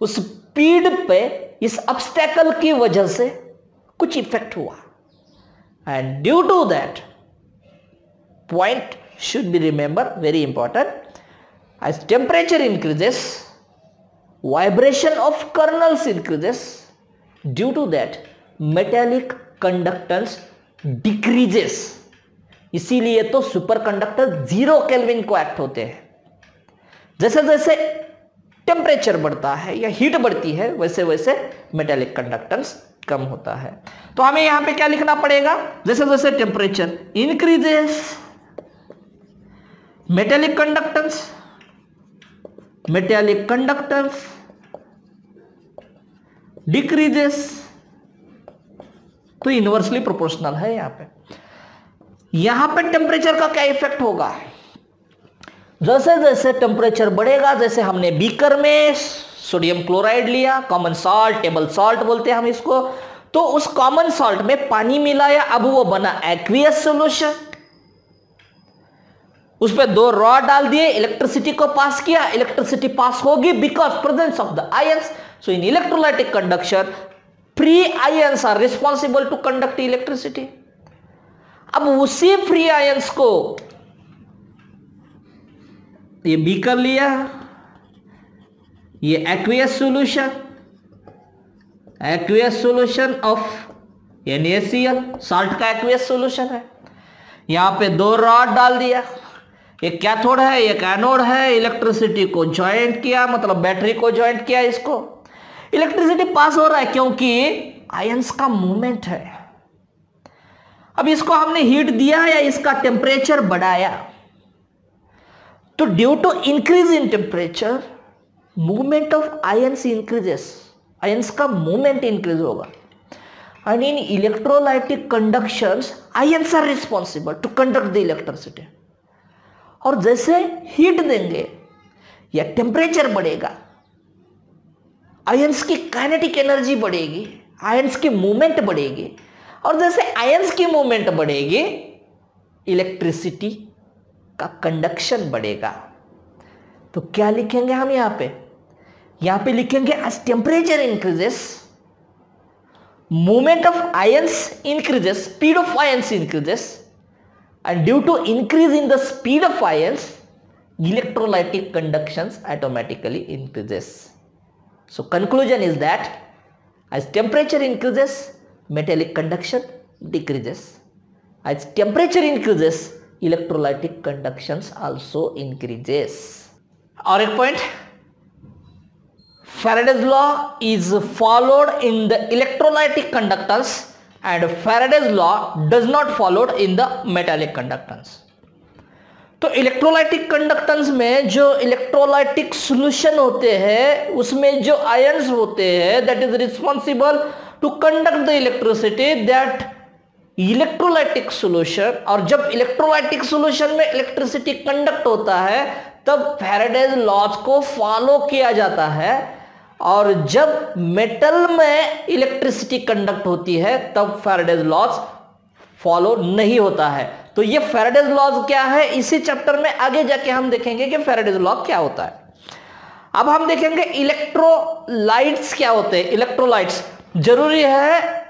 उस स्पीड पे इस ऑब्स्टेकल की वजह से कुछ इफेक्ट हुआ, and due to that point should be remember, very important, as temperature increases vibration of kernels increases, due to that metallic conductance decreases. इसीलिए तो सुपर कंडक्टर 0 केल्विन को एक्ट होते हैं। जैसे जैसे टेम्परेचर बढ़ता है या हीट बढ़ती है वैसे वैसे मेटेलिक कंडक्टेंस कम होता है। तो हमें यहां पे क्या लिखना पड़ेगा? जैसे जैसे temperature increases, metallic conductance, metallic conductance decreases. तो इनवर्सली प्रोपोर्शनल है यहां पे। यहां पे टेम्परेचर का क्या इफेक्ट होगा? जैसे जैसे टेम्परेचर बढ़ेगा, जैसे हमने बीकर में सोडियम क्लोराइड लिया, कॉमन सॉल्ट, टेबल सॉल्ट बोलते हैं हम इसको, तो उस कॉमन सॉल्ट में पानी मिलाया, अब वो बना एक्वियस सॉल्यूशन। उस पर 2 रॉड डाल दिए, इलेक्ट्रिसिटी को पास किया, इलेक्ट्रिसिटी पास होगी because presence of the ions. So in electrolytic conduction free ions are responsible to conduct electricity. अब उसी फ्री आयंस को ये बीकर लिया, ये aqueous solution, aqueous solution of NaCl, salt का एक्वियस सॉल्यूशन है। यहां पे 2 रॉड डाल दिया, एक कैथोड है एक एनोड है, इलेक्ट्रिसिटी को ज्वाइंट किया, मतलब बैटरी को ज्वाइंट किया, इसको इलेक्ट्रिसिटी पास हो रहा है क्योंकि आयंस का मूवमेंट है। अब इसको हमने हीट दिया या इसका टेम्परेचर बढ़ाया, तो due to increase in temperature movement of ions increases, ions का मूवमेंट इंक्रीज होगा। And in electrolytic conductions ions are responsible to conduct the electricity. और जैसे हीट देंगे या टेम्परेचर बढ़ेगा, आयंस की काइनेटिक एनर्जी बढ़ेगी, आयंस की मूवमेंट बढ़ेगी, और जैसे आयंस की मूवमेंट बढ़ेगी इलेक्ट्रिसिटी का कंडक्शन बढ़ेगा। तो क्या लिखेंगे हम यहां पे लिखेंगे as temperature increases movement of ions increases, speed of ions increases, and due to increase in the speed of ions electrolytic conductions automatically increases. So conclusion is that as temperature increases metallic conduction decreases, as temperature increases electrolytic conductions also increases. और एक point, Faraday's law is followed in the electrolytic conductance and Faraday's law does not followed in the metallic conductance. तो electrolytic conductance में जो electrolytic solution होते हैं उसमें जो ions होते हैं that is responsible to conduct the electricity that electrolytic solution. और जब इलेक्ट्रोलाइटिक सॉल्यूशन में इलेक्ट्रिसिटी कंडक्ट होता है तब फैराडेज लॉज को फॉलो किया जाता है, और जब मेटल में इलेक्ट्रिसिटी कंडक्ट होती है तब फैराडेज लॉज फॉलो नहीं होता है। तो ये फैराडेज लॉज क्या है, इसी चैप्टर में आगे जाके हम देखेंगे कि फैराडेज लॉ क्या होता है। अब हम देखेंगे इलेक्ट्रोलाइट्स क्या होते हैं। इलेक्ट्रोलाइट्स जरूरी है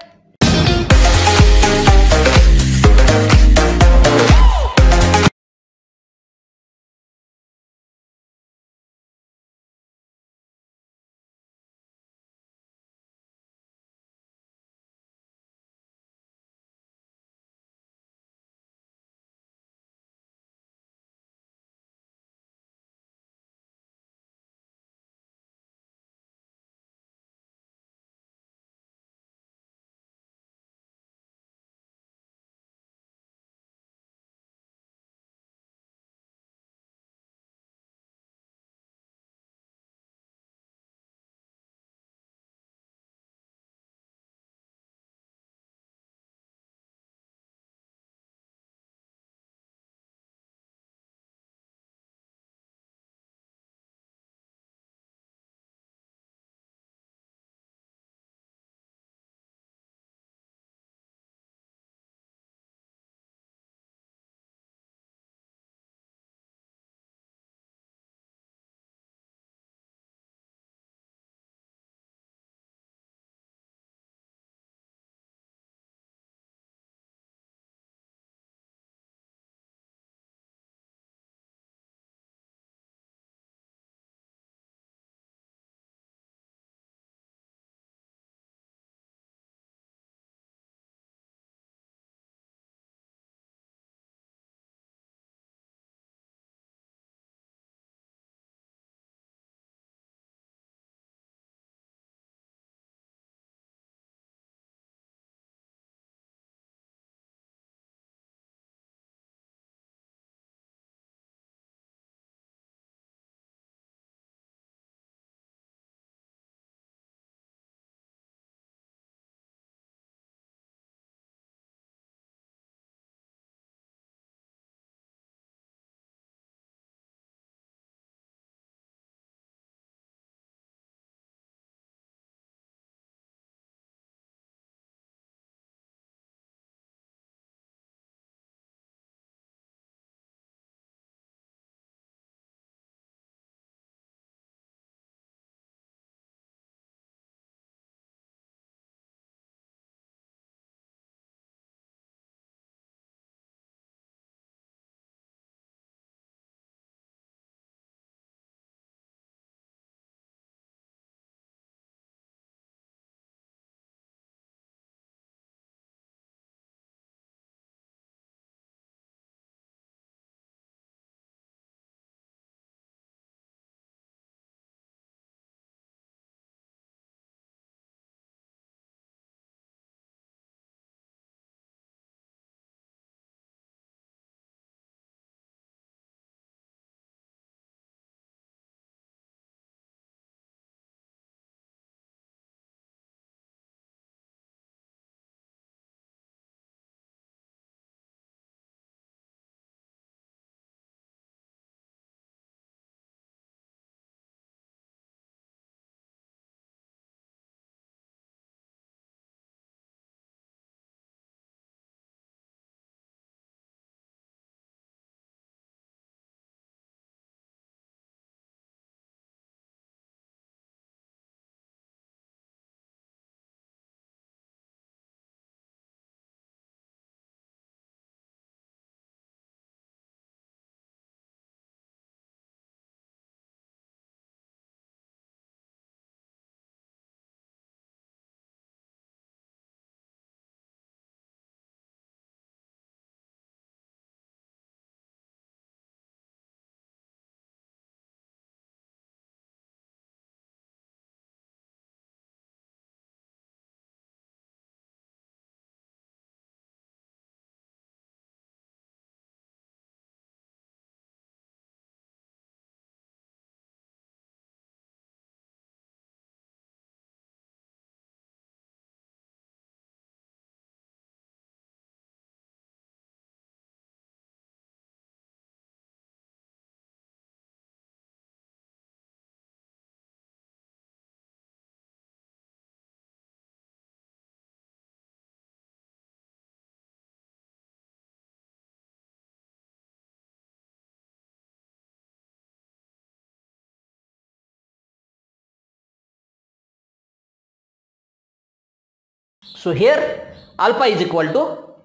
So here alpha is equal to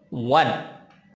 1.